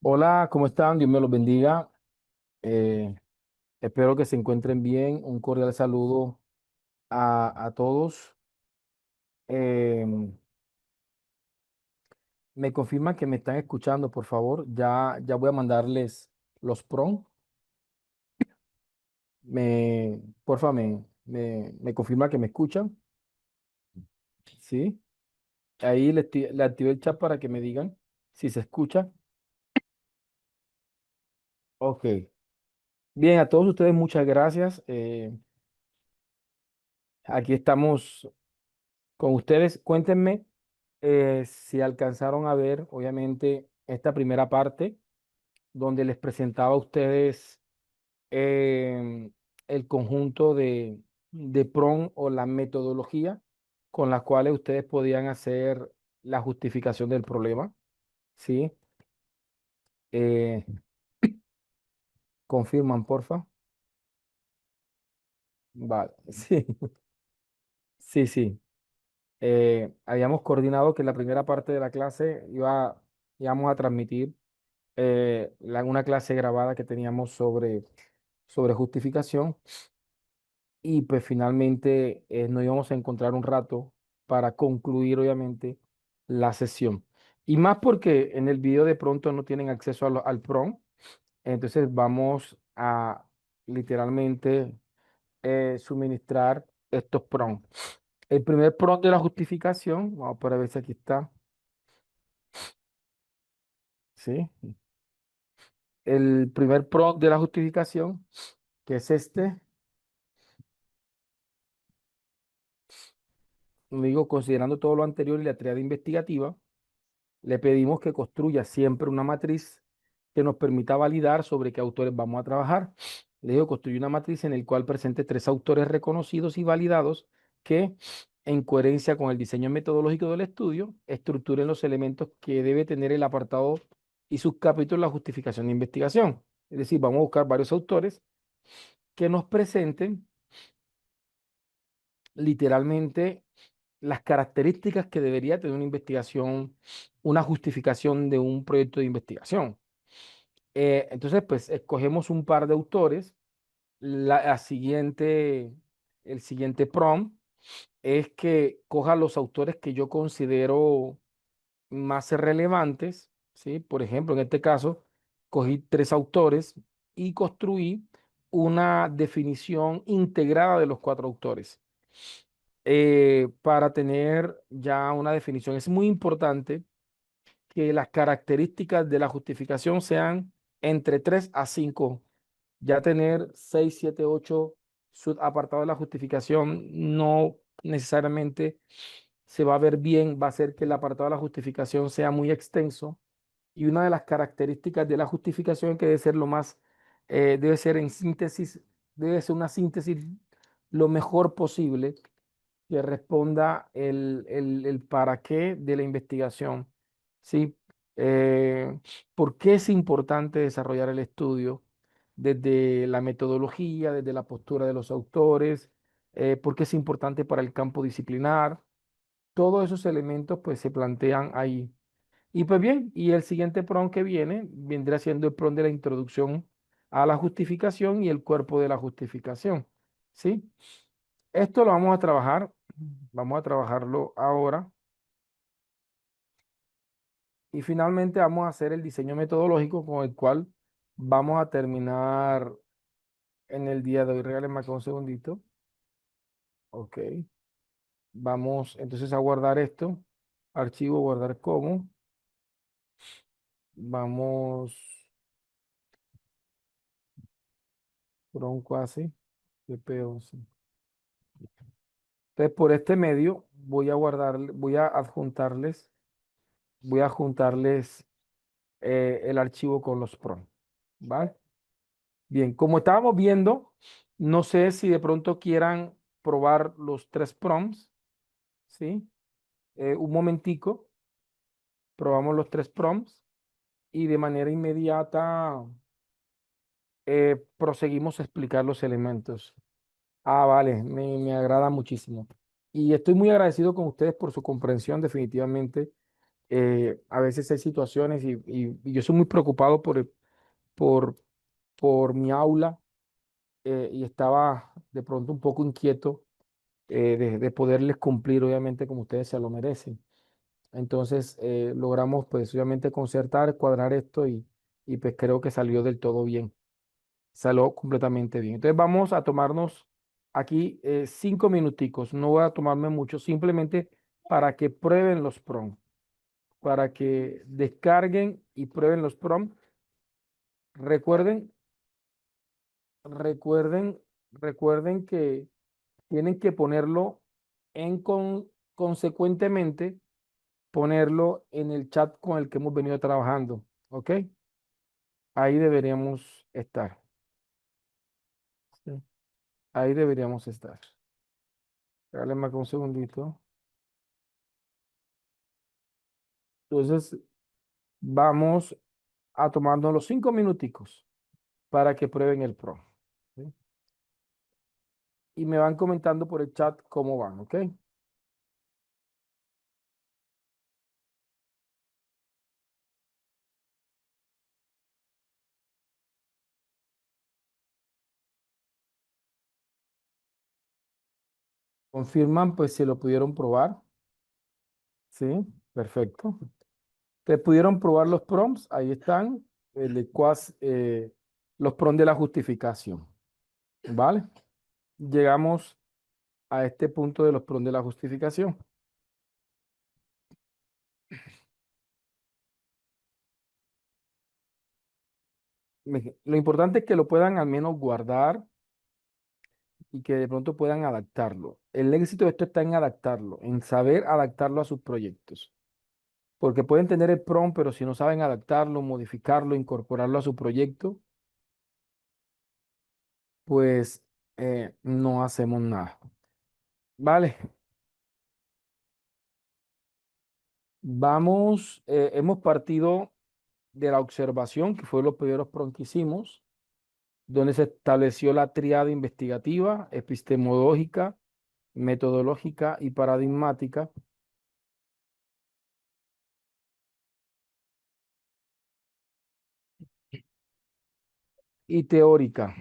Hola, ¿cómo están? Dios me los bendiga. Eh, Espero que se encuentren bien. Un cordial saludo a todos. Me confirman que me están escuchando, por favor. Ya voy a mandarles los PROM. Porfa, me confirma que me escuchan. Sí. Ahí le activé el chat para que me digan si se escucha. Ok. Bien, a todos ustedes, muchas gracias. Aquí estamos con ustedes. Cuéntenme. Si alcanzaron a ver, obviamente, esta primera parte donde les presentaba a ustedes em, el conjunto de PROM o la metodología con las cuales ustedes podían hacer la justificación del problema, ¿sí? Eh, Confirman, porfa. Vale, sí, sí, sí. Habíamos coordinado que la primera parte de la clase íbamos a transmitir una clase grabada que teníamos sobre justificación y pues finalmente nos íbamos a encontrar un rato para concluir obviamente la sesión. Y más porque en el video de pronto no tienen acceso al PROM, entonces vamos a literalmente suministrar estos PROM. El primer PROM de la justificación, vamos para ver si aquí está, ¿sí? El primer PROM de la justificación, que es este. Digo, considerando todo lo anterior y la tríada investigativa, le pedimos que construya siempre una matriz que nos permita validar sobre qué autores vamos a trabajar. Le digo, construye una matriz en la cual presente tres autores reconocidos y validados que, en coherencia con el diseño metodológico del estudio, estructuren los elementos que debe tener el apartado y sus capítulos de la justificación de investigación. Es decir, vamos a buscar varios autores que nos presenten literalmente las características que debería tener una investigación, una justificación de un proyecto de investigación. Entonces, pues escogemos un par de autores. La siguiente, el siguiente prompt es que coja los autores que yo considero más relevantes, ¿sí? Por ejemplo, en este caso, cogí tres autores y construí una definición integrada de los cuatro autores para tener ya una definición. Es muy importante que las características de la justificación sean entre 3 a 5. Ya tener 6 7 8 subapartados de la justificación no necesariamente se va a ver bien, va a hacer que el apartado de la justificación sea muy extenso. Y una de las características de la justificación es que debe ser lo más, debe ser en síntesis, debe ser una síntesis lo mejor posible que responda el para qué de la investigación, ¿sí? Eh, ¿Por qué es importante desarrollar el estudio? Desde la metodología, desde la postura de los autores, por qué es importante para el campo disciplinar. Todos esos elementos pues se plantean ahí. Y pues bien, y el siguiente PROM que viene vendrá siendo el PROM de la introducción a la justificación y el cuerpo de la justificación, ¿sí? Esto lo vamos a trabajarlo ahora y finalmente vamos a hacer el diseño metodológico con el cual vamos a terminar en el día de hoy. Regálenme acá un segundito. Ok. Vamos entonces a guardar esto. Archivo, guardar como. Vamos, bronco así, PP11. Entonces, por este medio voy a guardar, voy a juntarles el archivo con los PROM. ¿Vale? Bien, como estábamos viendo, no sé si de pronto quieran probar los tres prompts, ¿sí? Un momentico, probamos los tres prompts y de manera inmediata proseguimos a explicar los elementos. Ah, vale, me agrada muchísimo. Y estoy muy agradecido con ustedes por su comprensión, definitivamente. A veces hay situaciones y yo soy muy preocupado por, por mi aula y estaba de pronto un poco inquieto de poderles cumplir, obviamente, como ustedes se lo merecen. Entonces, logramos, pues, obviamente, concertar, cuadrar esto y pues creo que salió del todo bien. Salió completamente bien. Entonces, vamos a tomarnos aquí 5 minuticos. No voy a tomarme mucho, simplemente para que prueben los prompts, para que descarguen y prueben los prompts. Recuerden, recuerden, recuerden que tienen que ponerlo consecuentemente, ponerlo en el chat con el que hemos venido trabajando. ¿Ok? Ahí deberíamos estar. Sí. Ahí deberíamos estar. Dale más un segundito. Entonces, vamos a tomarnos los 5 minuticos para que prueben el Pro. ¿Sí? Y me van comentando por el chat cómo van, ¿ok? Confirman, pues, si lo pudieron probar. Sí, perfecto. Te pudieron probar los prompts, ahí están, los prompts de la justificación, ¿vale? Llegamos a este punto de los prompts de la justificación. Lo importante es que lo puedan al menos guardar y que de pronto puedan adaptarlo. El éxito de esto está en adaptarlo, en saber adaptarlo a sus proyectos. Porque pueden tener el prompt, pero si no saben adaptarlo, modificarlo, incorporarlo a su proyecto, pues no hacemos nada. Vale, hemos partido de la observación, que fue los primeros prompts que hicimos, donde se estableció la tríada investigativa, epistemológica, metodológica y paradigmática y teórica.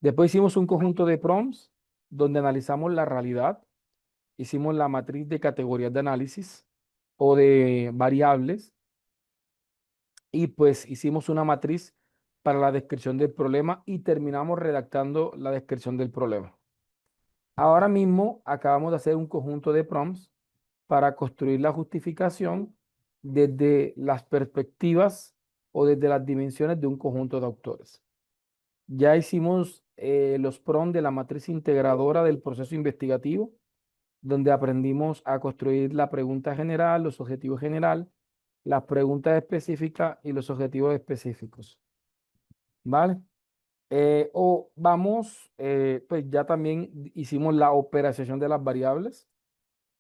Después hicimos un conjunto de prompts donde analizamos la realidad, hicimos la matriz de categorías de análisis o de variables y pues hicimos una matriz para la descripción del problema y terminamos redactando la descripción del problema. Ahora mismo acabamos de hacer un conjunto de prompts para construir la justificación desde las perspectivas o desde las dimensiones de un conjunto de autores. Ya hicimos los prompts de la matriz integradora del proceso investigativo, donde aprendimos a construir la pregunta general, los objetivos general, las preguntas específicas y los objetivos específicos. ¿Vale? Pues ya también hicimos la operación de las variables.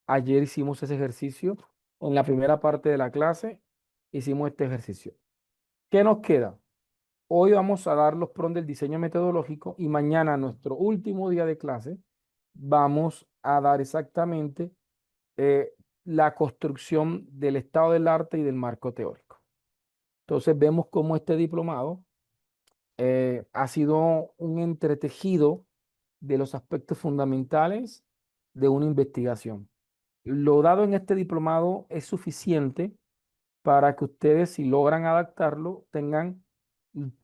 Ayer hicimos ese ejercicio. En la primera parte de la clase hicimos este ejercicio. ¿Qué nos queda? Hoy vamos a dar los prompts del diseño metodológico y mañana, nuestro último día de clase, vamos a dar exactamente eh, la construcción del estado del arte y del marco teórico. Entonces vemos cómo este diplomado ha sido un entretejido de los aspectos fundamentales de una investigación. Lo dado en este diplomado es suficiente para que ustedes, si logran adaptarlo, tengan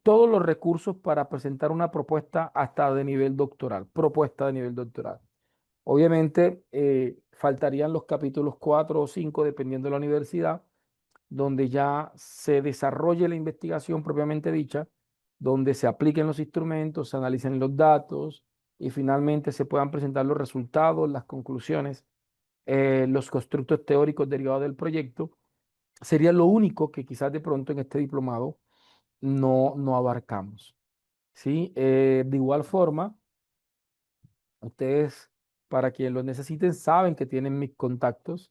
todos los recursos para presentar una propuesta hasta de nivel doctoral, propuesta de nivel doctoral. Obviamente, faltarían los capítulos 4 o 5, dependiendo de la universidad, donde ya se desarrolle la investigación propiamente dicha, donde se apliquen los instrumentos, se analicen los datos y finalmente se puedan presentar los resultados, las conclusiones, los constructos teóricos derivados del proyecto. Sería lo único que quizás de pronto en este diplomado no abarcamos. ¿Sí? De igual forma, ustedes, para quien lo necesiten, saben que tienen mis contactos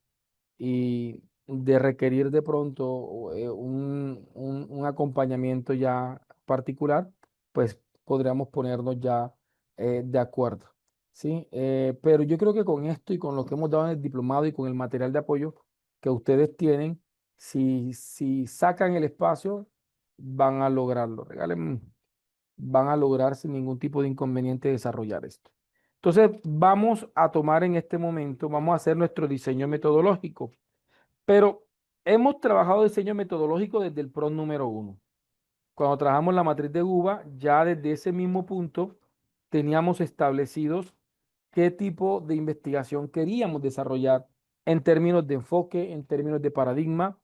y de requerir de pronto un acompañamiento ya particular, pues podríamos ponernos ya de acuerdo. ¿Sí? Pero yo creo que con esto y con lo que hemos dado en el diplomado y con el material de apoyo, que ustedes tienen, si sacan el espacio, van a lograrlo. Regalen, van a lograr sin ningún tipo de inconveniente desarrollar esto. Entonces, vamos a tomar en este momento, vamos a hacer nuestro diseño metodológico, pero hemos trabajado diseño metodológico desde el PROM número 1. Cuando trabajamos la matriz de Guba, ya desde ese mismo punto teníamos establecidos qué tipo de investigación queríamos desarrollar en términos de enfoque, en términos de paradigma,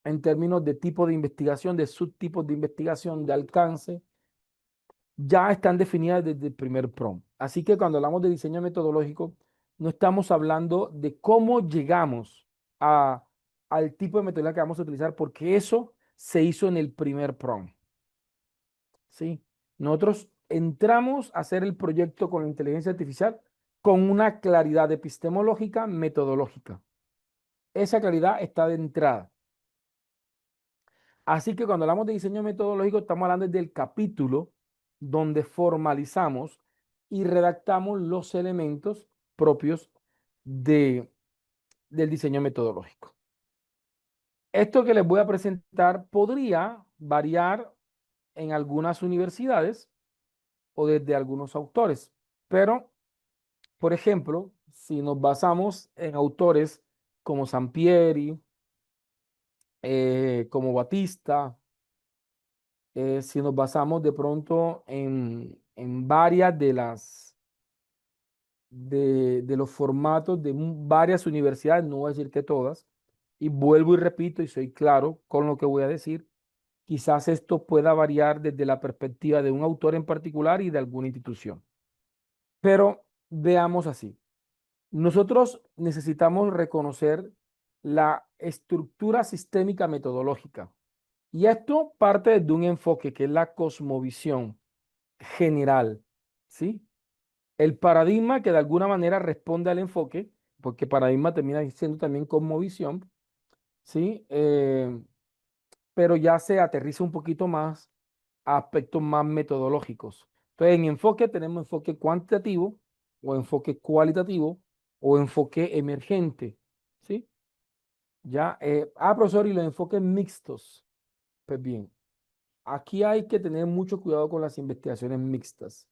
en términos de tipo de investigación, de subtipos de investigación, de alcance, ya están definidas desde el primer PROM. Así que cuando hablamos de diseño metodológico, no estamos hablando de cómo llegamos a, al tipo de metodología que vamos a utilizar, porque eso se hizo en el primer PROM. ¿Sí? Nosotros entramos a hacer el proyecto con la inteligencia artificial con una claridad epistemológica, metodológica. Esa claridad está de entrada. Así que cuando hablamos de diseño metodológico, estamos hablando del capítulo donde formalizamos y redactamos los elementos propios de, del diseño metodológico. Esto que les voy a presentar podría variar en algunas universidades o desde algunos autores, pero, por ejemplo, si nos basamos en autores como Sampieri, como Batista, si nos basamos de pronto en varias de los formatos de varias universidades, no voy a decir que todas, y vuelvo y repito y soy claro con lo que voy a decir, quizás esto pueda variar desde la perspectiva de un autor en particular y de alguna institución. Pero veamos así. Nosotros necesitamos reconocer la estructura sistémica metodológica. Y esto parte de un enfoque que es la cosmovisión general, ¿sí? El paradigma que de alguna manera responde al enfoque, porque paradigma termina siendo también cosmovisión, ¿sí? Pero ya se aterriza un poquito más a aspectos más metodológicos. Entonces, en enfoque tenemos enfoque cuantitativo o enfoque cualitativo o enfoque emergente, ¿sí? Ya, profesor, y los enfoques mixtos. Pues bien, aquí hay que tener mucho cuidado con las investigaciones mixtas.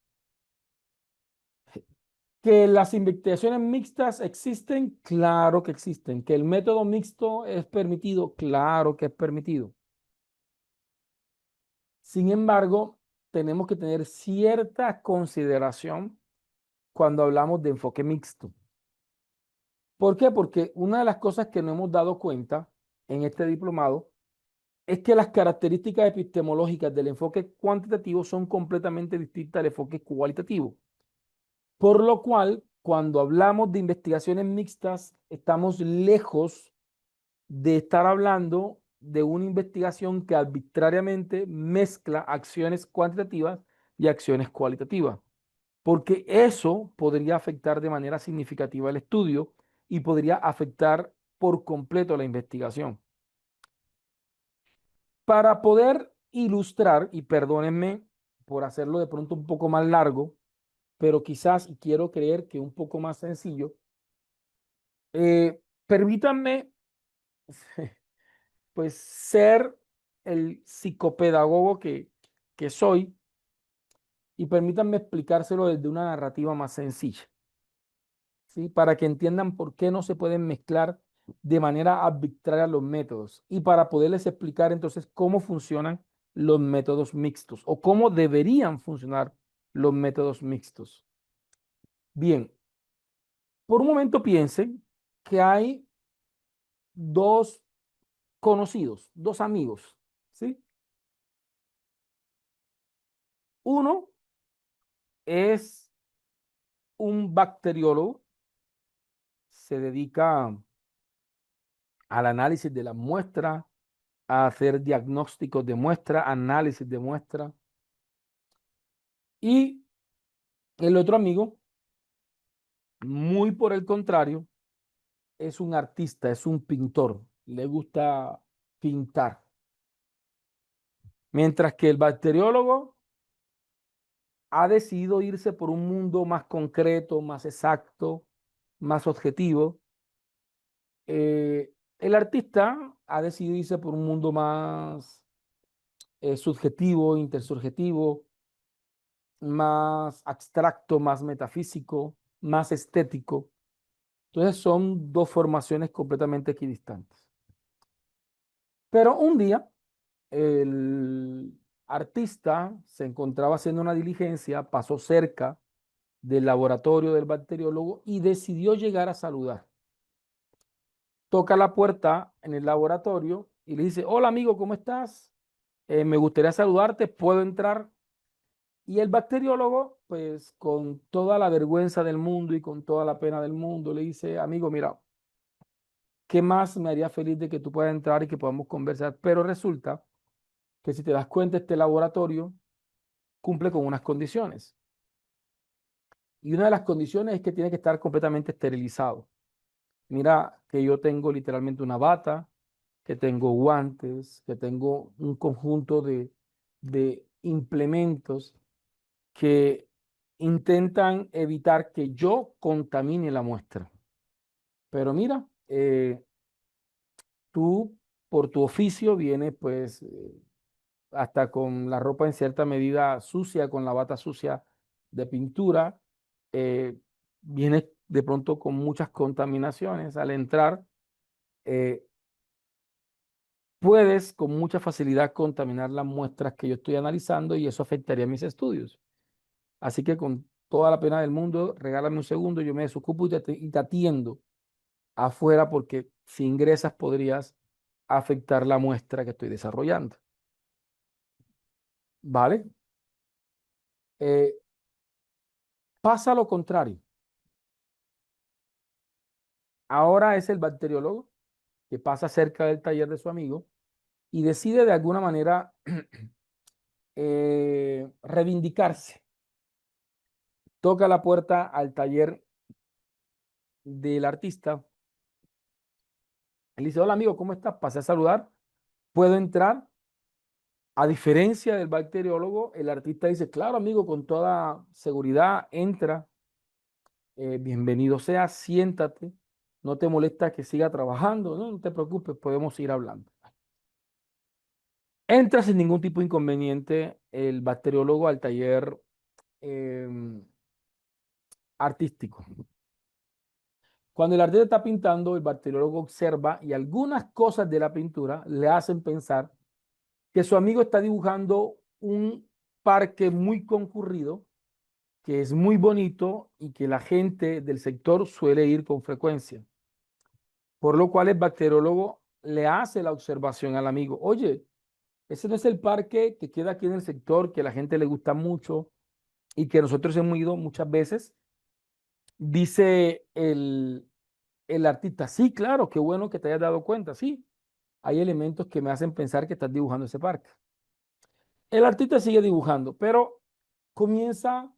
Que las investigaciones mixtas existen, claro que existen. Que el método mixto es permitido, claro que es permitido. Sin embargo, tenemos que tener cierta consideración cuando hablamos de enfoque mixto. ¿Por qué? Porque una de las cosas que no hemos dado cuenta en este diplomado es que las características epistemológicas del enfoque cuantitativo son completamente distintas al enfoque cualitativo. Por lo cual, cuando hablamos de investigaciones mixtas, estamos lejos de estar hablando de una investigación que arbitrariamente mezcla acciones cuantitativas y acciones cualitativas, porque eso podría afectar de manera significativa el estudio y podría afectar por completo la investigación. Para poder ilustrar, y perdónenme por hacerlo de pronto un poco más largo, pero quizás, y quiero creer que un poco más sencillo, permítanme pues ser el psicopedagogo que soy y permítanme explicárselo desde una narrativa más sencilla, ¿sí? Para que entiendan por qué no se pueden mezclar de manera arbitraria los métodos y para poderles explicar entonces cómo funcionan los métodos mixtos o cómo deberían funcionar los métodos mixtos. Bien, por un momento piensen que hay dos conocidos, dos amigos, ¿sí? Uno es un bacteriólogo, se dedica al análisis de las muestras, a hacer diagnósticos de muestra, análisis de muestra. Y el otro amigo, muy por el contrario, es un artista, es un pintor, le gusta pintar. Mientras que el bacteriólogo ha decidido irse por un mundo más concreto, más exacto, más objetivo. El artista ha decidido irse por un mundo más subjetivo, intersubjetivo, más abstracto, más metafísico, más estético. Entonces son dos formaciones completamente equidistantes. Pero un día el artista se encontraba haciendo una diligencia, pasó cerca del laboratorio del bacteriólogo y decidió llegar a saludar. Toca la puerta en el laboratorio y le dice, hola amigo, ¿cómo estás? Me gustaría saludarte, ¿puedo entrar? Y el bacteriólogo, pues con toda la vergüenza del mundo y con toda la pena del mundo, le dice, amigo, mira, ¿qué más me haría feliz de que tú puedas entrar y que podamos conversar? Pero resulta que si te das cuenta, este laboratorio cumple con unas condiciones. Y una de las condiciones es que tiene que estar completamente esterilizado. Mira que yo tengo literalmente una bata, que tengo guantes, que tengo un conjunto de implementos que intentan evitar que yo contamine la muestra. Pero mira, tú por tu oficio vienes pues hasta con la ropa en cierta medida sucia, con la bata sucia de pintura, eh, vienes de pronto con muchas contaminaciones. Al entrar, eh, puedes con mucha facilidad contaminar las muestras que yo estoy analizando y eso afectaría mis estudios. Así que con toda la pena del mundo, regálame un segundo, yo me desocupo y te atiendo afuera porque si ingresas podrías afectar la muestra que estoy desarrollando. ¿Vale? Eh, pasa lo contrario. Ahora es el bacteriólogo que pasa cerca del taller de su amigo y decide de alguna manera reivindicarse. Toca la puerta al taller del artista. Él dice, hola amigo, ¿cómo estás? Pasé a saludar. ¿Puedo entrar? A diferencia del bacteriólogo, el artista dice, claro amigo, con toda seguridad, entra, bienvenido sea, siéntate, no te molesta que siga trabajando, no, no te preocupes, podemos ir hablando. Entra sin ningún tipo de inconveniente el bacteriólogo al taller em, artístico. Cuando el artista está pintando, el bacteriólogo observa y algunas cosas de la pintura le hacen pensar que su amigo está dibujando un parque muy concurrido, que es muy bonito y que la gente del sector suele ir con frecuencia. Por lo cual el bacteriólogo le hace la observación al amigo, oye, ese no es el parque que queda aquí en el sector, que a la gente le gusta mucho y que nosotros hemos ido muchas veces. Dice el artista, sí, claro, qué bueno que te hayas dado cuenta, sí, hay elementos que me hacen pensar que estás dibujando ese parque. El artista sigue dibujando, pero comienza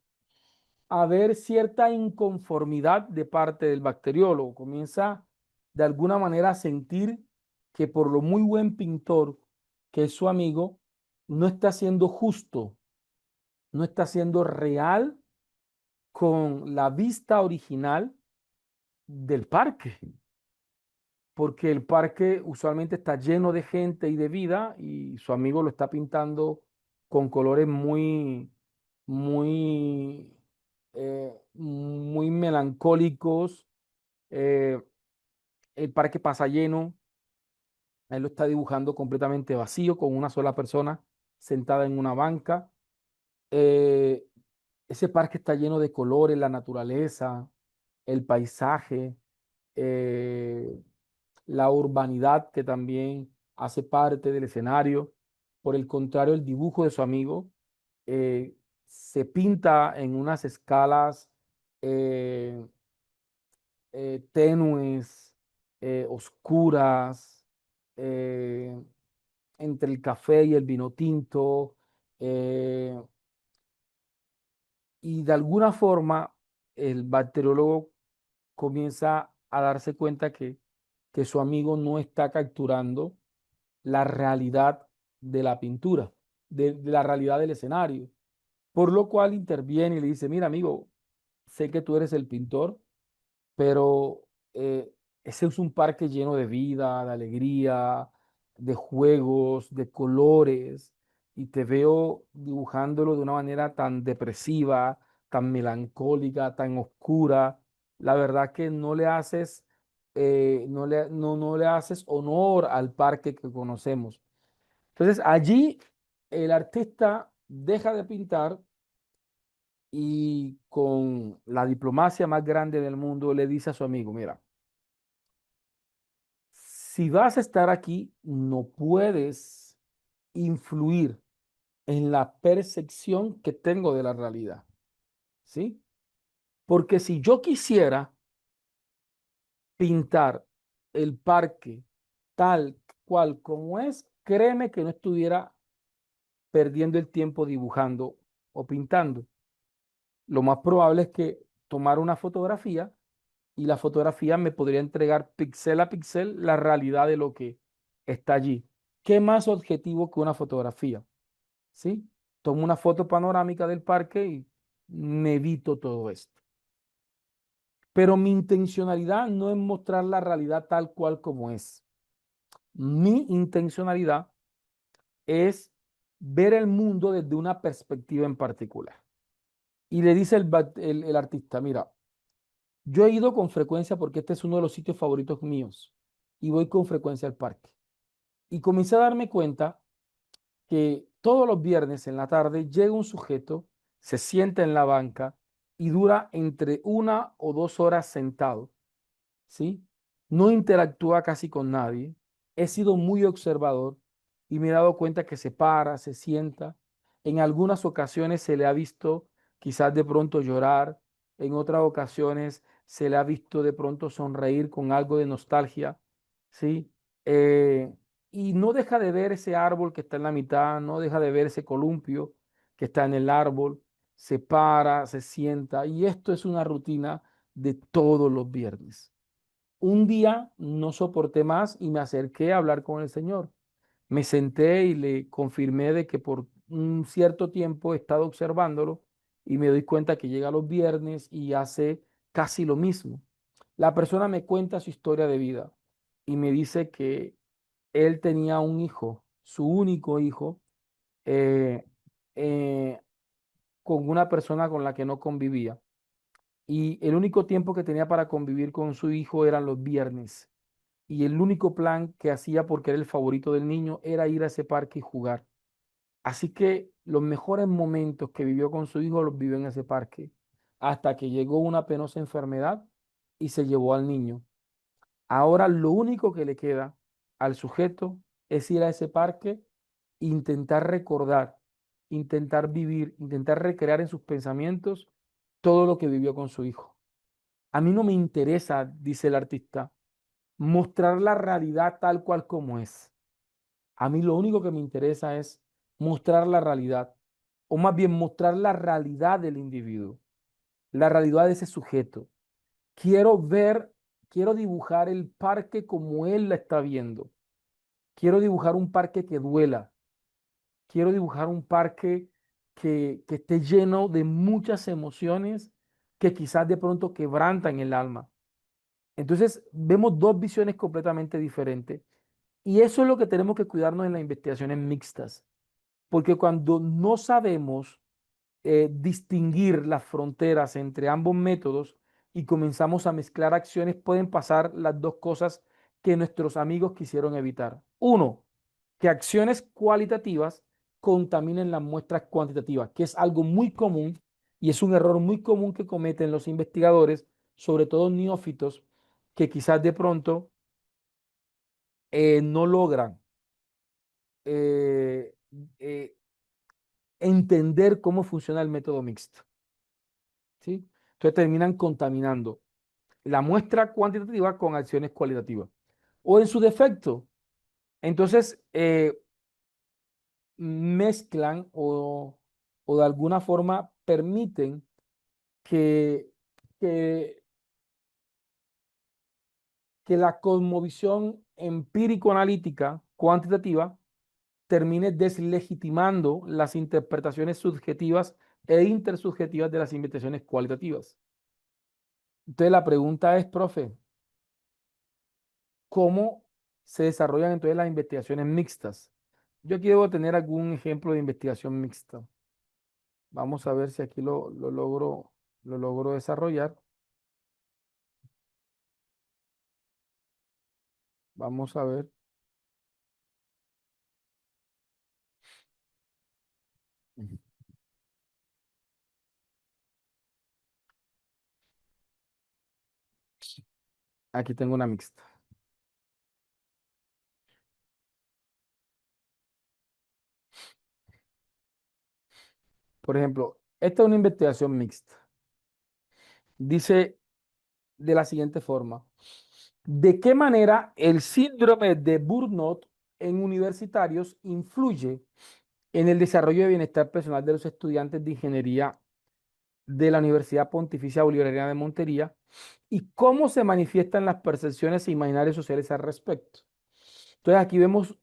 a haber cierta inconformidad de parte del bacteriólogo, comienza de alguna manera a sentir que por lo muy buen pintor que es su amigo, no está siendo justo, no está siendo real con la vista original del parque, porque el parque usualmente está lleno de gente y de vida y su amigo lo está pintando con colores muy, muy melancólicos. eh, el parque pasa lleno, él lo está dibujando completamente vacío con una sola persona sentada en una banca. Eh, ese parque está lleno de colores, la naturaleza, el paisaje, eh, la urbanidad que también hace parte del escenario. Por el contrario, el dibujo de su amigo eh, se pinta en unas escalas eh, tenues, oscuras, eh, entre el café y el vino tinto, eh, y de alguna forma el bacteriólogo comienza a darse cuenta que su amigo no está capturando la realidad de la pintura, de la realidad del escenario, por lo cual interviene y le dice, mira amigo, sé que tú eres el pintor, pero Ese es un parque lleno de vida, de alegría, de juegos, de colores, y te veo dibujándolo de una manera tan depresiva, tan melancólica, tan oscura. La verdad que no le haces, no le haces honor al parque que conocemos. Entonces allí el artista deja de pintar y con la diplomacia más grande del mundo le dice a su amigo, mira, si vas a estar aquí, no puedes influir en la percepción que tengo de la realidad, ¿sí? Porque si yo quisiera pintar el parque tal cual como es, créeme que no estuviera perdiendo el tiempo dibujando o pintando. Lo más probable es que tomar una fotografía y la fotografía me podría entregar píxel a píxel la realidad de lo que está allí. ¿Qué más objetivo que una fotografía? ¿Sí? Tomo una foto panorámica del parque y me evito todo esto. Pero mi intencionalidad no es mostrar la realidad tal cual como es. Mi intencionalidad es ver el mundo desde una perspectiva en particular. Y le dice el artista, mira, yo he ido con frecuencia porque este es uno de los sitios favoritos míos y voy con frecuencia al parque. Y comencé a darme cuenta que todos los viernes en la tarde llega un sujeto, se sienta en la banca y dura entre 1 o 2 horas sentado, ¿sí? No interactúa casi con nadie. He sido muy observador y me he dado cuenta que se para, se sienta. En algunas ocasiones se le ha visto quizás de pronto llorar, en otras ocasiones se le ha visto de pronto sonreír con algo de nostalgia, ¿sí? Eh, y no deja de ver ese árbol que está en la mitad, no deja de ver ese columpio que está en el árbol, se para, se sienta y esto es una rutina de todos los viernes. Un día no soporté más y me acerqué a hablar con el Señor. Me senté y le confirmé de que por un cierto tiempo he estado observándolo y me doy cuenta que llega los viernes y hace casi lo mismo. La persona me cuenta su historia de vida y me dice que él tenía un hijo, su único hijo, eh, eh, con una persona con la que no convivía. Y el único tiempo que tenía para convivir con su hijo eran los viernes y el único plan que hacía porque era el favorito del niño era ir a ese parque y jugar. Así que los mejores momentos que vivió con su hijo los vivió en ese parque, hasta que llegó una penosa enfermedad y se llevó al niño. Ahora lo único que le queda al sujeto es ir a ese parque, intentar recordar, intentar vivir, intentar recrear en sus pensamientos todo lo que vivió con su hijo. A mí no me interesa, dice el artista, mostrar la realidad tal cual como es. A mí lo único que me interesa es mostrar la realidad, o más bien mostrar la realidad del individuo, la realidad de ese sujeto. Quiero ver, quiero dibujar el parque como él la está viendo. Quiero dibujar un parque que duela. Quiero dibujar un parque que esté lleno de muchas emociones que quizás de pronto quebrantan el alma. Entonces, vemos dos visiones completamente diferentes. Y eso es lo que tenemos que cuidarnos en las investigaciones mixtas, porque cuando no sabemos distinguir las fronteras entre ambos métodos y comenzamos a mezclar acciones, pueden pasar las dos cosas que nuestros amigos quisieron evitar. Uno, que acciones cualitativas contaminen las muestras cuantitativas, que es algo muy común y es un error muy común que cometen los investigadores, sobre todo neófitos, que quizás de pronto no logran eh, eh, entender cómo funciona el método mixto, ¿sí? Entonces terminan contaminando la muestra cuantitativa con acciones cualitativas. O en su defecto, entonces mezclan o de alguna forma permiten que, que, que la cosmovisión empírico-analítica cuantitativa termine deslegitimando las interpretaciones subjetivas e intersubjetivas de las investigaciones cualitativas. Entonces la pregunta es, profe, cómo se desarrollan entonces las investigaciones mixtas. Yo aquí debo tener algún ejemplo de investigación mixta. Vamos a ver si aquí lo logro desarrollar. Vamos a ver. Ujú. Aquí tengo una mixta. Por ejemplo, esta es una investigación mixta. Dice de la siguiente forma: ¿de qué manera el síndrome de Burnout en universitarios influye en el desarrollo de bienestar personal de los estudiantes de ingeniería de la Universidad Pontificia Bolivariana de Montería y cómo se manifiestan las percepciones e imaginarios sociales al respecto? Entonces aquí vemos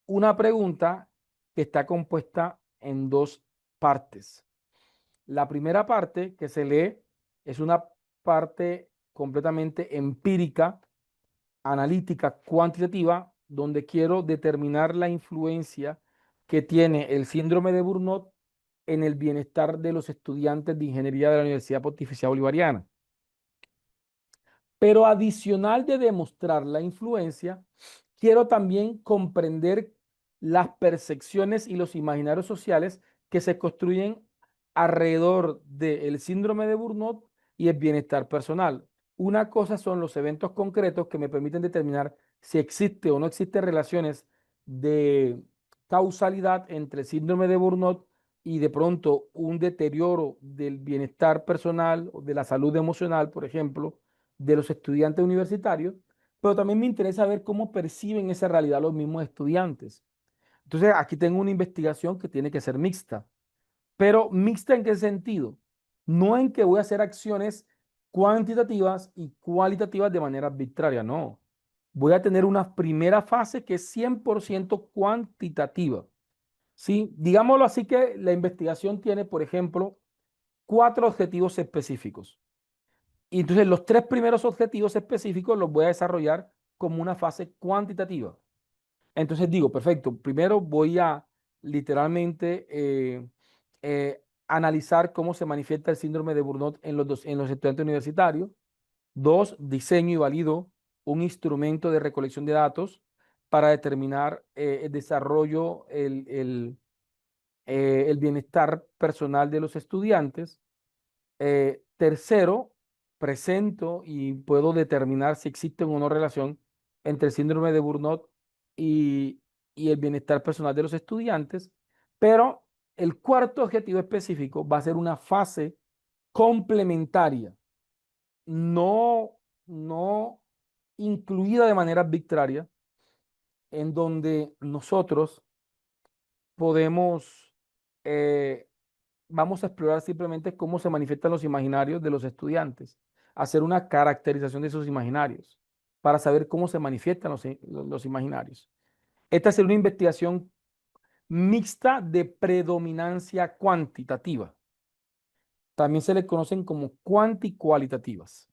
una pregunta que está compuesta en dos partes. La primera parte que se lee es una parte completamente empírica, analítica, cuantitativa, donde quiero determinar la influencia que tiene el síndrome de Burnout en el bienestar de los estudiantes de ingeniería de la Universidad Pontificia Bolivariana. Pero adicional de demostrar la influencia, quiero también comprender las percepciones y los imaginarios sociales que se construyen alrededor del síndrome de Burnout y el bienestar personal. Una cosa son los eventos concretos que me permiten determinar si existe o no existe relaciones de causalidad entre el síndrome de Burnout y de pronto un deterioro del bienestar personal o de la salud emocional, por ejemplo, de los estudiantes universitarios, pero también me interesa ver cómo perciben esa realidad los mismos estudiantes. Entonces, aquí tengo una investigación que tiene que ser mixta, pero mixta ¿en qué sentido? No en que voy a hacer acciones cuantitativas y cualitativas de manera arbitraria, no. Voy a tener una primera fase que es 100% cuantitativa. ¿Sí? Digámoslo así, que la investigación tiene, por ejemplo, 4 objetivos específicos. Y entonces los 3 primeros objetivos específicos los voy a desarrollar como una fase cuantitativa. Entonces digo, perfecto, primero voy a literalmente analizar cómo se manifiesta el síndrome de Burnout en los estudiantes universitarios. Dos, diseño y valido un instrumento de recolección de datos para determinar el desarrollo, el bienestar personal de los estudiantes. Tercero, presento y puedo determinar si existe o no relación entre el síndrome de Burnout y, y el bienestar personal de los estudiantes. Pero el cuarto objetivo específico va a ser una fase complementaria, no, no incluida de manera arbitraria, en donde nosotros podemos eh, vamos a explorar simplemente cómo se manifiestan los imaginarios de los estudiantes, hacer una caracterización de esos imaginarios para saber cómo se manifiestan los imaginarios. Esta es una investigación mixta de predominancia cuantitativa. También se le conocen como cuanticualitativas.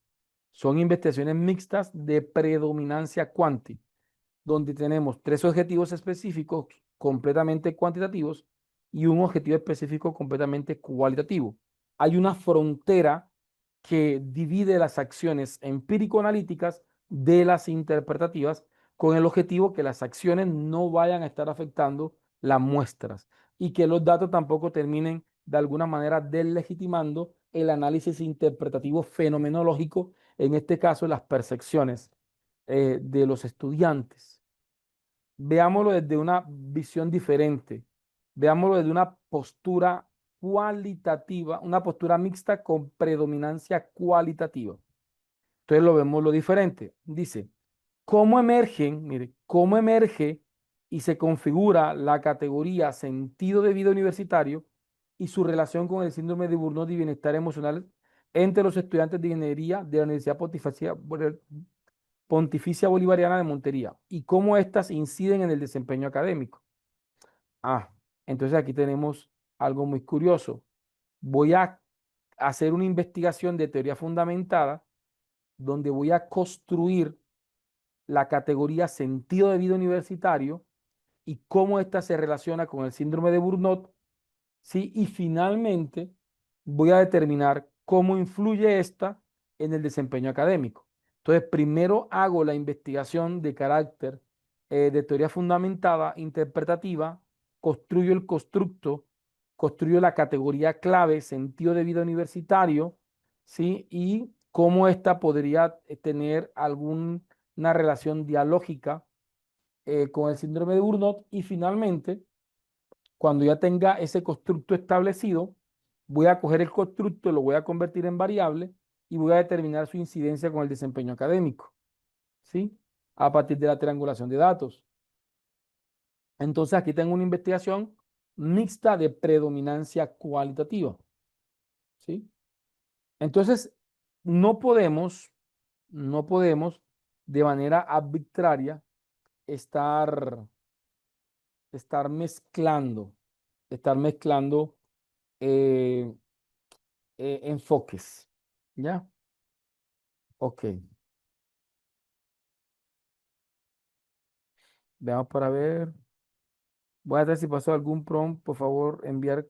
Son investigaciones mixtas de predominancia cuanti, donde tenemos 3 objetivos específicos completamente cuantitativos y un objetivo específico completamente cualitativo. Hay una frontera que divide las acciones empírico-analíticas de las interpretativas, con el objetivo que las acciones no vayan a estar afectando las muestras y que los datos tampoco terminen de alguna manera deslegitimando el análisis interpretativo fenomenológico, en este caso las percepciones de los estudiantes. Veámoslo desde una visión diferente, veámoslo desde una postura cualitativa, una postura mixta con predominancia cualitativa. Entonces lo vemos lo diferente. Dice, ¿cómo emergen? Mire, ¿cómo emerge y se configura la categoría sentido de vida universitario y su relación con el síndrome de Burnout y bienestar emocional entre los estudiantes de ingeniería de la Universidad Pontificia Bolivariana de Montería y cómo éstas inciden en el desempeño académico? Ah, entonces aquí tenemos algo muy curioso. Voy a hacer una investigación de teoría fundamentada donde voy a construir la categoría sentido de vida universitario y cómo ésta se relaciona con el síndrome de Burnout, ¿sí? Y finalmente voy a determinar cómo influye esta en el desempeño académico. Entonces, primero hago la investigación de carácter de teoría fundamentada, interpretativa, construyo el constructo, construyo la categoría clave, sentido de vida universitario, ¿sí? Y cómo ésta podría tener alguna relación dialógica con el síndrome de Burnout y finalmente cuando ya tenga ese constructo establecido, voy a coger el constructo, lo voy a convertir en variable y voy a determinar su incidencia con el desempeño académico, ¿sí? A partir de la triangulación de datos. Entonces aquí tengo una investigación mixta de predominancia cualitativa, ¿sí? Entonces, no podemos, no podemos de manera arbitraria estar, estar mezclando, estar mezclando eh, enfoques. ¿Ya? Ok. Veamos para ver. Voy a ver si pasó algún prompt. Por favor, enviar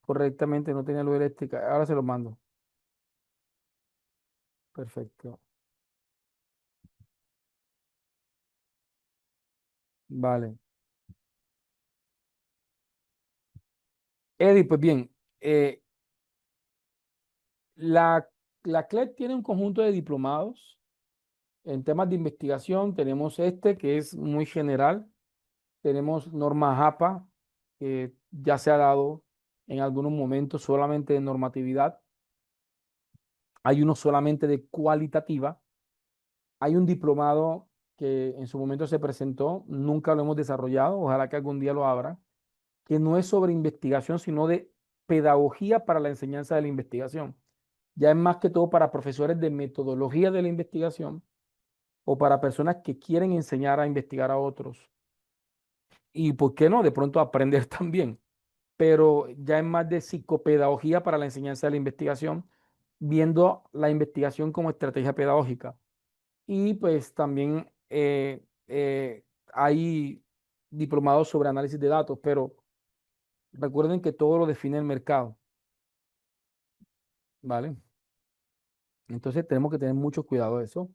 correctamente. No tenía luz eléctrica. Ahora se lo mando. Perfecto. Vale. Eddie, pues bien. La, la CLED tiene un conjunto de diplomados en temas de investigación. Tenemos este que es muy general. Tenemos norma JAPA, que ya se ha dado en algunos momentos solamente de normatividad. Hay uno solamente de cualitativa. Hay un diplomado que en su momento se presentó, nunca lo hemos desarrollado, ojalá que algún día lo abra, que no es sobre investigación, sino de pedagogía para la enseñanza de la investigación. Ya es más que todo para profesores de metodología de la investigación o para personas que quieren enseñar a investigar a otros. Y por qué no, de pronto aprender también, pero ya es más de psicopedagogía para la enseñanza de la investigación, viendo la investigación como estrategia pedagógica. Y pues también hay diplomados sobre análisis de datos, pero recuerden que todo lo define el mercado, ¿vale? Entonces tenemos que tener mucho cuidado de eso.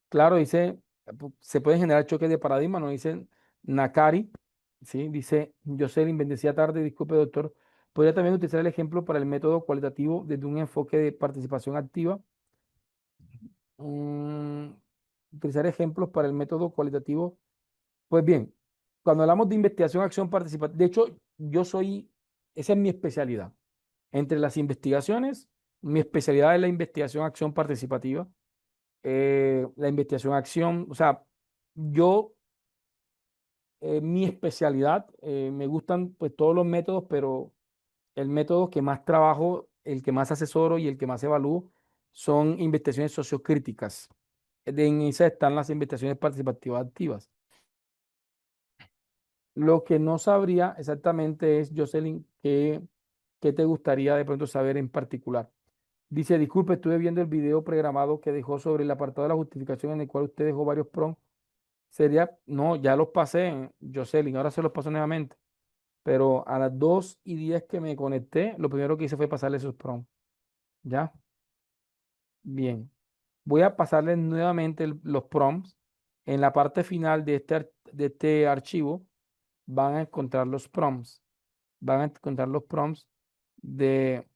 Claro, dice, se pueden generar choques de paradigma, nos dice Nakari, ¿sí? Dice, Jocelyn, bendecida tarde, disculpe doctor, podría también utilizar el ejemplo para el método cualitativo desde un enfoque de participación activa. Mm, utilizar ejemplos para el método cualitativo. Pues bien, cuando hablamos de investigación, acción participativa, de hecho, esa es mi especialidad. Entre las investigaciones, mi especialidad es la investigación, acción participativa, la investigación, acción, o sea, yo, mi especialidad, me gustan pues todos los métodos, pero el método que más trabajo, el que más asesoro y el que más evalúo son investigaciones sociocríticas. En esas están las investigaciones participativas activas. Lo que no sabría exactamente es, Jocelyn, qué te gustaría de pronto saber en particular. Dice, disculpe, estuve viendo el video programado que dejó sobre el apartado de la justificación en el cual usted dejó varios prompts. Sería, no, ya los pasé, Jocelyn, ahora se los paso nuevamente. Pero a las 2:10 que me conecté, lo primero que hice fue pasarle esos prompts. ¿Ya? Bien. Voy a pasarle nuevamente los prompts. En la parte final de este archivo van a encontrar los prompts. Van a encontrar los prompts de,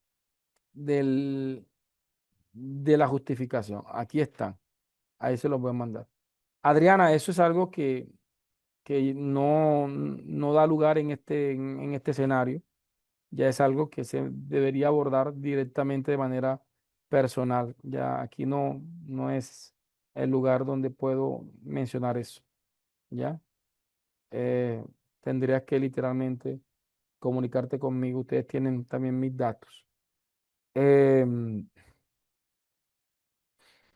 del, de la justificación. Aquí están. Ahí se los voy a mandar. Adriana, eso es algo que no da lugar en este escenario. Ya es algo que se debería abordar directamente de manera personal. Ya aquí no es el lugar donde puedo mencionar eso. ¿Ya? Eh, tendrías que literalmente comunicarte conmigo. Ustedes tienen también mis datos. Em,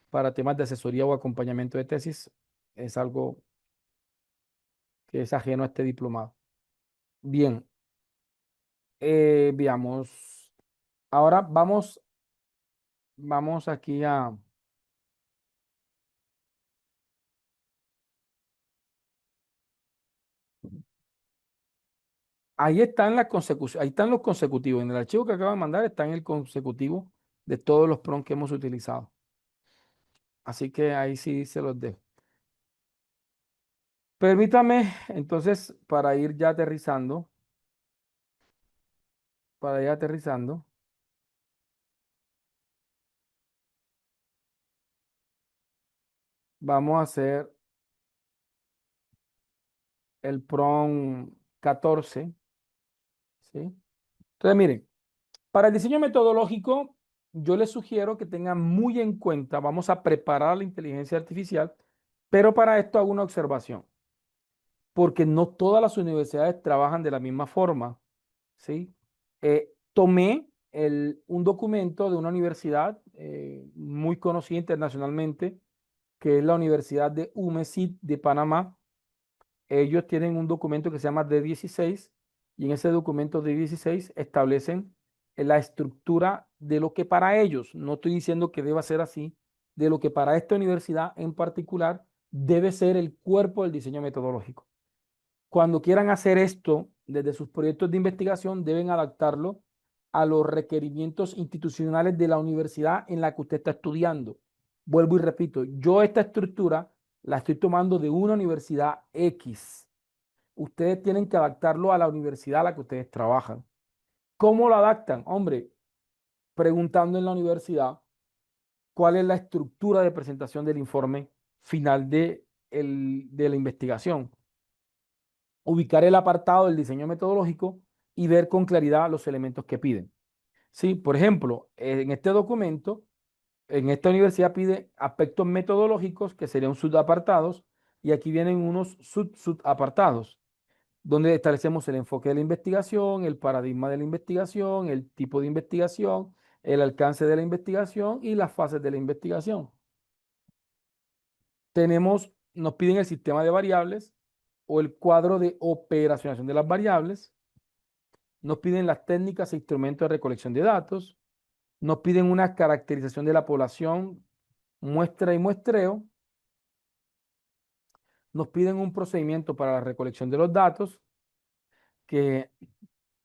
para temas de asesoría o acompañamiento de tesis, es algo que es ajeno a este diplomado. Bien, veamos. Ahora vamos aquí Ahí están las consecuciones, ahí están los consecutivos. En el archivo que acabo de mandar está en el consecutivo de todos los prompts que hemos utilizado. Así que ahí sí se los dejo. Permítame, entonces, para ir aterrizando, vamos a hacer el prompt 14, ¿sí? Entonces, miren, para el diseño metodológico, yo les sugiero que tengan muy en cuenta, vamos a preparar la inteligencia artificial, pero para esto hago una observación, porque no todas las universidades trabajan de la misma forma, ¿sí? Tomé un documento de una universidad muy conocida internacionalmente, que es la Universidad de UMESIT de Panamá. Ellos tienen un documento que se llama D16 y en ese documento D16 establecen la estructura de lo que para ellos, no estoy diciendo que deba ser así, de lo que para esta universidad en particular debe ser el cuerpo del diseño metodológico. Cuando quieran hacer esto desde sus proyectos de investigación, deben adaptarlo a los requerimientos institucionales de la universidad en la que usted está estudiando. Vuelvo y repito, yo esta estructura la estoy tomando de una universidad X. Ustedes tienen que adaptarlo a la universidad a la que ustedes trabajan. ¿Cómo lo adaptan? Hombre, preguntando en la universidad cuál es la estructura de presentación del informe final de la investigación. Ubicar el apartado del diseño metodológico y ver con claridad los elementos que piden. Sí, por ejemplo, en este documento, en esta universidad pide aspectos metodológicos, que serían subapartados, y aquí vienen unos subapartados, donde establecemos el enfoque de la investigación, el paradigma de la investigación, el tipo de investigación, el alcance de la investigación y las fases de la investigación. Nos piden el sistema de variables o el cuadro de operacionalización de las variables, nos piden las técnicas e instrumentos de recolección de datos, nos piden una caracterización de la población, muestra y muestreo, nos piden un procedimiento para la recolección de los datos, que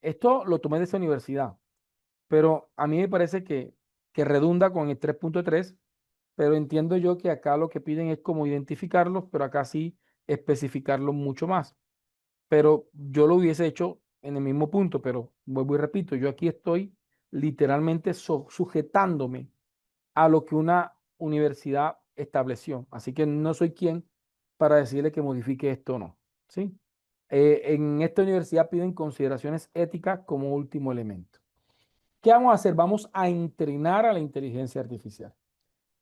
esto lo tomé de esa universidad, pero a mí me parece que redunda con el 3.3, pero entiendo yo que acá lo que piden es como identificarlos, pero acá sí especificarlos mucho más. Pero yo lo hubiese hecho en el mismo punto, pero vuelvo y repito, yo aquí estoy literalmente sujetándome a lo que una universidad estableció. Así que no soy quien para decirle que modifique esto o no. ¿Sí? En esta universidad piden consideraciones éticas como último elemento. ¿Qué vamos a hacer? Vamos a entrenar a la inteligencia artificial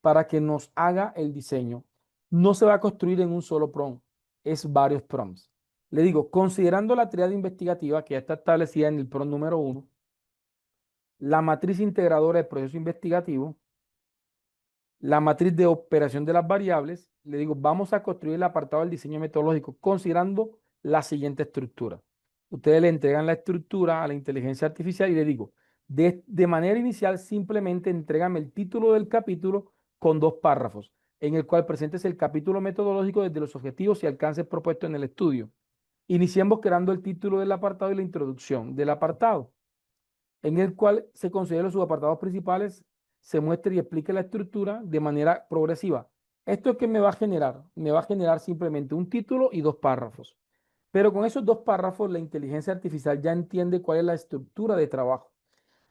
para que nos haga el diseño. No se va a construir en un solo prompt, es varios prompts. Le digo, considerando la triada investigativa que ya está establecida en el prompt número 1, la matriz integradora del proceso investigativo, la matriz de operación de las variables, le digo, vamos a construir el apartado del diseño metodológico considerando la siguiente estructura. Ustedes le entregan la estructura a la inteligencia artificial y le digo, de manera inicial simplemente entrégame el título del capítulo con 2 párrafos, en el cual presentes el capítulo metodológico desde los objetivos y alcances propuestos en el estudio. Iniciemos creando el título del apartado y la introducción del apartado, en el cual se consideran los subapartados principales, se muestra y explica la estructura de manera progresiva. ¿Esto es que me va a generar? Me va a generar simplemente un título y 2 párrafos. Pero con esos 2 párrafos, la inteligencia artificial ya entiende cuál es la estructura de trabajo.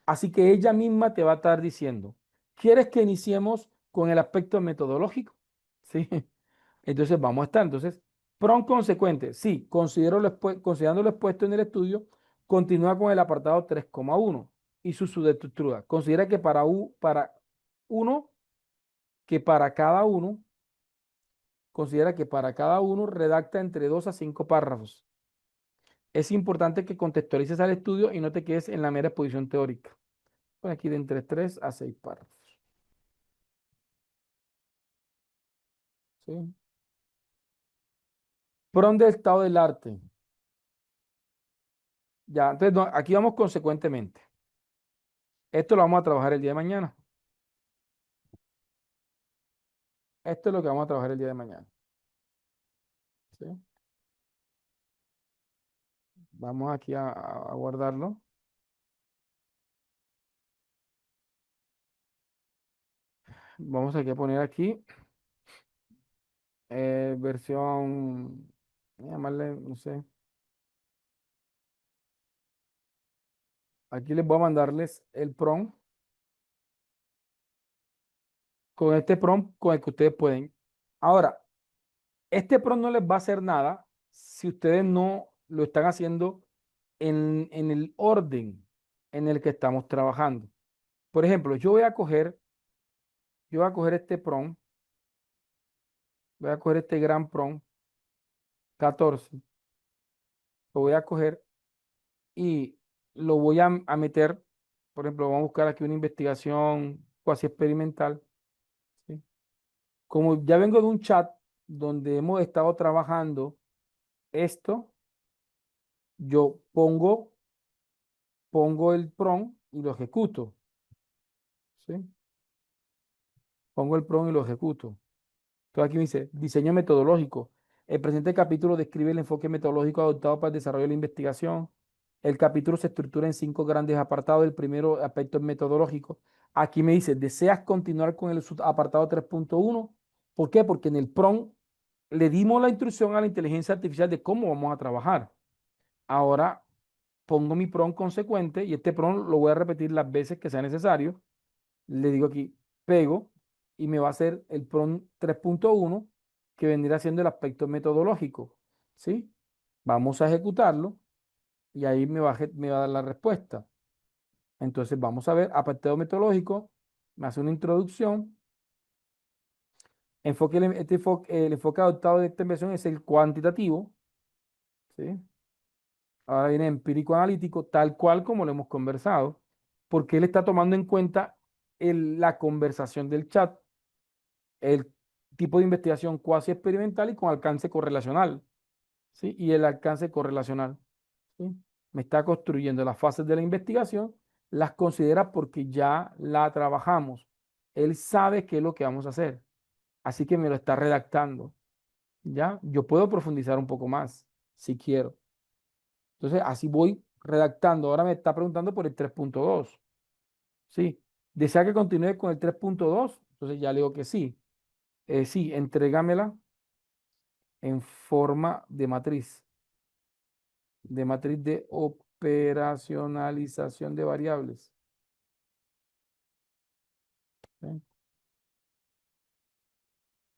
Así que ella misma te va a estar diciendo, ¿quieres que iniciemos con el aspecto metodológico? ¿Sí? Entonces vamos a estar. Entonces, prompt consecuente. Sí, considerando lo expuesto en el estudio, continúa con el apartado 3,1 y su subestructura. Considera que para uno, que para cada uno, considera que para cada uno redacta entre 2 a 5 párrafos. Es importante que contextualices al estudio y no te quedes en la mera exposición teórica. Pues aquí de entre 3 a 6 párrafos. ¿Sí? Prompt del estado del arte. Ya, entonces aquí vamos consecuentemente. Esto lo vamos a trabajar el día de mañana. Esto es lo que vamos a trabajar el día de mañana. ¿Sí? Vamos aquí a guardarlo. Vamos aquí a poner aquí versión, voy a llamarle, no sé. Aquí les voy a mandarles el prompt con este prompt con el que ustedes pueden. Ahora, este prompt no les va a hacer nada si ustedes no lo están haciendo en el orden en el que estamos trabajando. Por ejemplo, yo voy a coger este prompt, voy a coger este gran prompt 14, lo voy a coger y lo voy a meter, por ejemplo, vamos a buscar aquí una investigación cuasi experimental, ¿sí? Como ya vengo de un chat donde hemos estado trabajando esto, yo pongo el prompt y lo ejecuto, ¿sí? Pongo el prompt y lo ejecuto. Entonces aquí me dice, diseño metodológico. El presente capítulo describe el enfoque metodológico adoptado para el desarrollo de la investigación. El capítulo se estructura en 5 grandes apartados. El primero aspecto es metodológico. Aquí me dice, ¿deseas continuar con el apartado 3.1? ¿Por qué? Porque en el prompt le dimos la instrucción a la inteligencia artificial de cómo vamos a trabajar. Ahora pongo mi prompt consecuente y este prompt lo voy a repetir las veces que sea necesario. Le digo aquí, pego y me va a hacer el prompt 3.1 que vendría siendo el aspecto metodológico, ¿sí? Vamos a ejecutarlo y ahí me va a dar la respuesta. Entonces vamos a ver, apartado metodológico, me hace una introducción. El enfoque adoptado de esta inversión es el cuantitativo, ¿sí? Ahora viene empírico analítico, tal cual como lo hemos conversado, porque él está tomando en cuenta la conversación del chat, el tipo de investigación cuasi experimental y con alcance correlacional, ¿sí? Y el alcance correlacional, ¿sí? Me está construyendo las fases de la investigación, las considera porque ya la trabajamos. Él sabe qué es lo que vamos a hacer, así que me lo está redactando, ¿ya? Yo puedo profundizar un poco más, si quiero. Entonces, así voy redactando. Ahora me está preguntando por el 3.2, ¿sí? ¿Desea que continúe con el 3.2? Entonces ya le digo que sí. Sí, entrégamela en forma de matriz de operacionalización de variables. ¿Sí?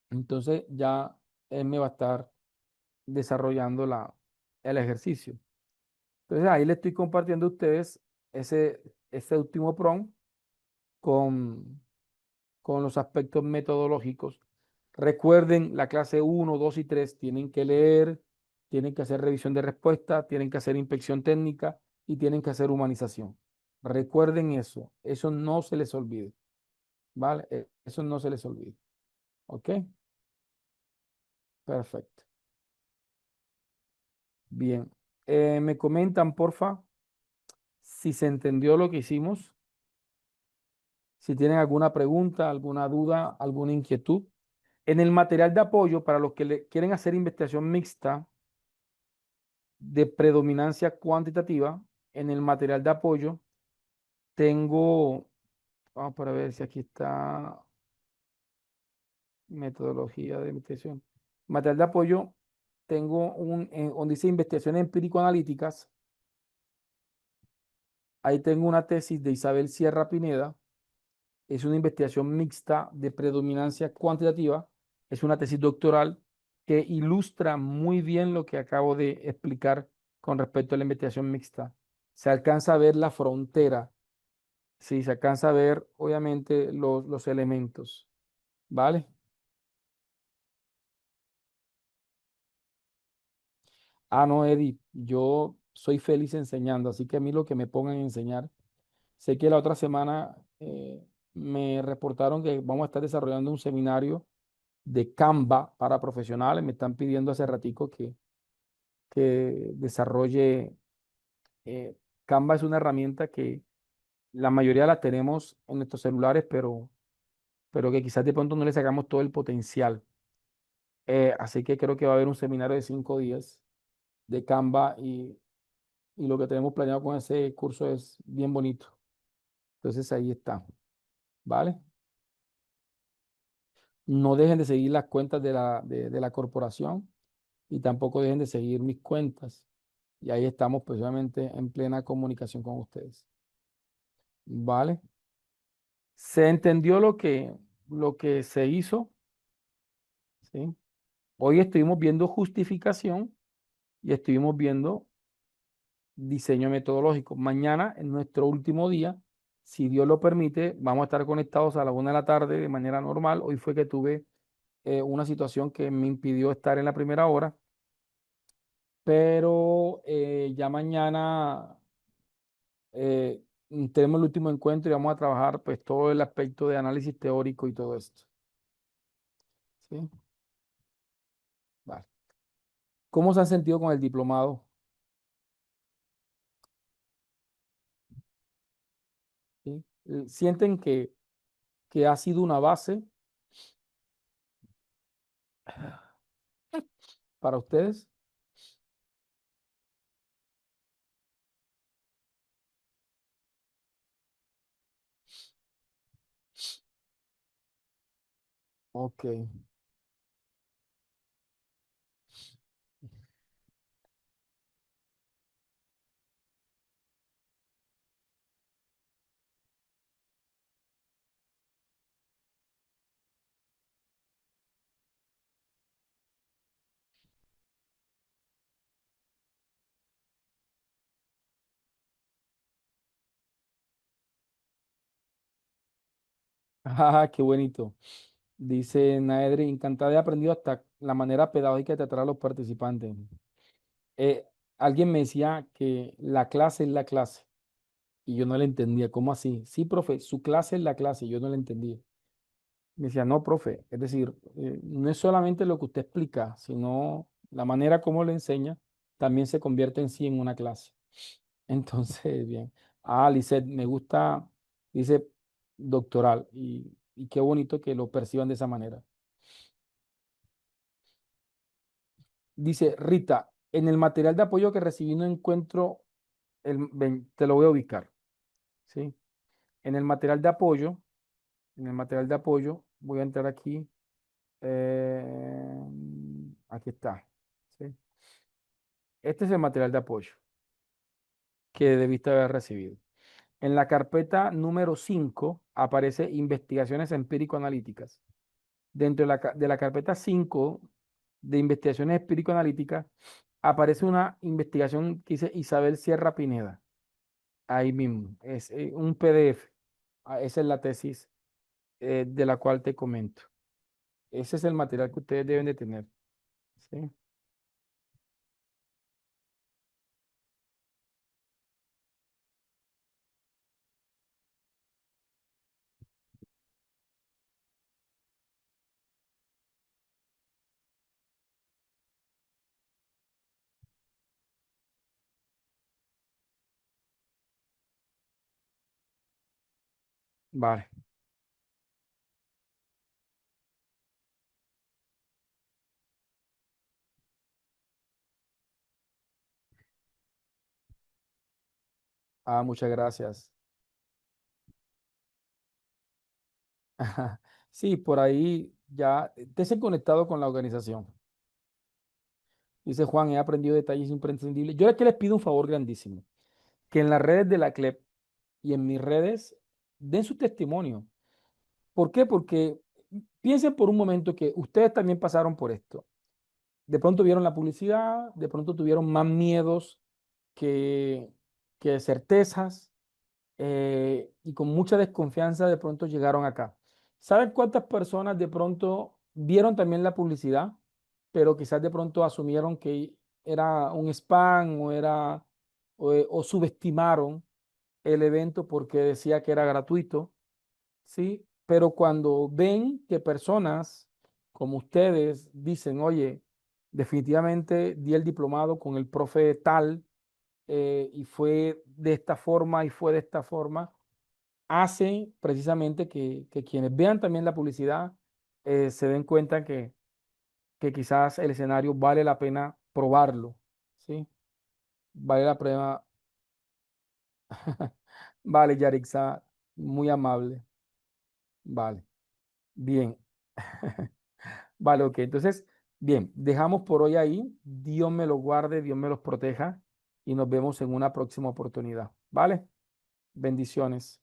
Entonces ya él me va a estar desarrollando el ejercicio. Entonces ahí le estoy compartiendo a ustedes ese último prompt con, con los aspectos metodológicos. Recuerden, la clase 1, 2 y 3 tienen que leer, tienen que hacer revisión de respuesta, tienen que hacer inspección técnica y tienen que hacer humanización. Recuerden eso no se les olvide, ¿vale? Eso no se les olvide, ¿ok? Perfecto. Bien. Me comentan, porfa, si se entendió lo que hicimos, si tienen alguna pregunta, alguna duda, alguna inquietud. En el material de apoyo, para los que quieren hacer investigación mixta, de predominancia cuantitativa, en el material de apoyo tengo, vamos para ver si aquí está metodología de investigación. Material de apoyo, tengo donde dice investigaciones empírico-analíticas, ahí tengo una tesis de Isabel Sierra Pineda, es una investigación mixta de predominancia cuantitativa, es una tesis doctoral que ilustra muy bien lo que acabo de explicar con respecto a la investigación mixta. Se alcanza a ver la frontera. Sí, se alcanza a ver, obviamente, los elementos, ¿vale? Ah, no, Eddie, yo soy feliz enseñando, así que a mí lo que me pongan a enseñar. Sé que la otra semana me reportaron que vamos a estar desarrollando un seminario de Canva para profesionales. Me están pidiendo hace ratico que desarrolle. Canva es una herramienta que la mayoría la tenemos en nuestros celulares, pero que quizás de pronto no le sacamos todo el potencial. Así que creo que va a haber un seminario de 5 días de Canva y lo que tenemos planeado con ese curso es bien bonito. Entonces ahí está, ¿vale? No dejen de seguir las cuentas de la corporación y tampoco dejen de seguir mis cuentas. Y ahí estamos, pues obviamente, en plena comunicación con ustedes. ¿Vale? ¿Se entendió lo que se hizo? ¿Sí? Hoy estuvimos viendo justificación y estuvimos viendo diseño metodológico. Mañana, en nuestro último día, si Dios lo permite, vamos a estar conectados a la 1 de la tarde de manera normal. Hoy fue que tuve una situación que me impidió estar en la primera hora, pero ya mañana tenemos el último encuentro y vamos a trabajar pues todo el aspecto de análisis teórico y todo esto. ¿Sí? Vale. ¿Cómo se han sentido con el diplomado? ¿Sí? ¿Sienten que ha sido una base para ustedes? Ok. Ah, qué bonito. Dice Naedri, encantada he aprendido hasta la manera pedagógica de tratar a los participantes. Eh, Alguien me decía que la clase es la clase y yo no la entendía. ¿Cómo así? Sí, profe, su clase es la clase y yo no la entendía. Me decía, no, profe, es decir, no es solamente lo que usted explica, sino la manera como le enseña también se convierte en sí en una clase. Entonces, bien. Ah, Lisette, me gusta, dice doctoral y qué bonito que lo perciban de esa manera. Dice Rita, en el material de apoyo que recibí no encuentro, ven, te lo voy a ubicar, ¿sí? En el material de apoyo, en el material de apoyo, voy a entrar aquí, aquí está, ¿sí? Este es el material de apoyo que debiste haber recibido. En la carpeta número 5 aparece investigaciones empírico-analíticas. Dentro de la carpeta 5 de investigaciones empírico-analíticas aparece una investigación que dice Isabel Sierra Pineda. Ahí mismo, es un PDF. Ah, esa es la tesis de la cual te comento. Ese es el material que ustedes deben de tener. ¿Sí? Vale. Ah, muchas gracias. Ajá. Sí, por ahí ya estés conectado con la organización. Dice Juan, he aprendido detalles imprescindibles. Yo es que les pido un favor grandísimo, que en las redes de la CLEP y en mis redes den su testimonio. ¿Por qué? Porque piensen por un momento que ustedes también pasaron por esto. De pronto vieron la publicidad, de pronto tuvieron más miedos que, que certezas y con mucha desconfianza de pronto llegaron acá. ¿Saben cuántas personas de pronto vieron también la publicidad, pero quizás de pronto asumieron que era un spam o subestimaron el evento porque decía que era gratuito? ¿Sí? Pero cuando ven que personas como ustedes dicen, oye, definitivamente di el diplomado con el profe tal y fue de esta forma y fue de esta forma, hace precisamente que quienes vean también la publicidad se den cuenta que, quizás el escenario vale la pena probarlo, ¿sí? Vale la prueba. Vale, Yarixa, muy amable. Vale, bien. Vale, ok. Entonces, bien, dejamos por hoy ahí. Dios me los guarde, Dios me los proteja y nos vemos en una próxima oportunidad. ¿Vale? Bendiciones.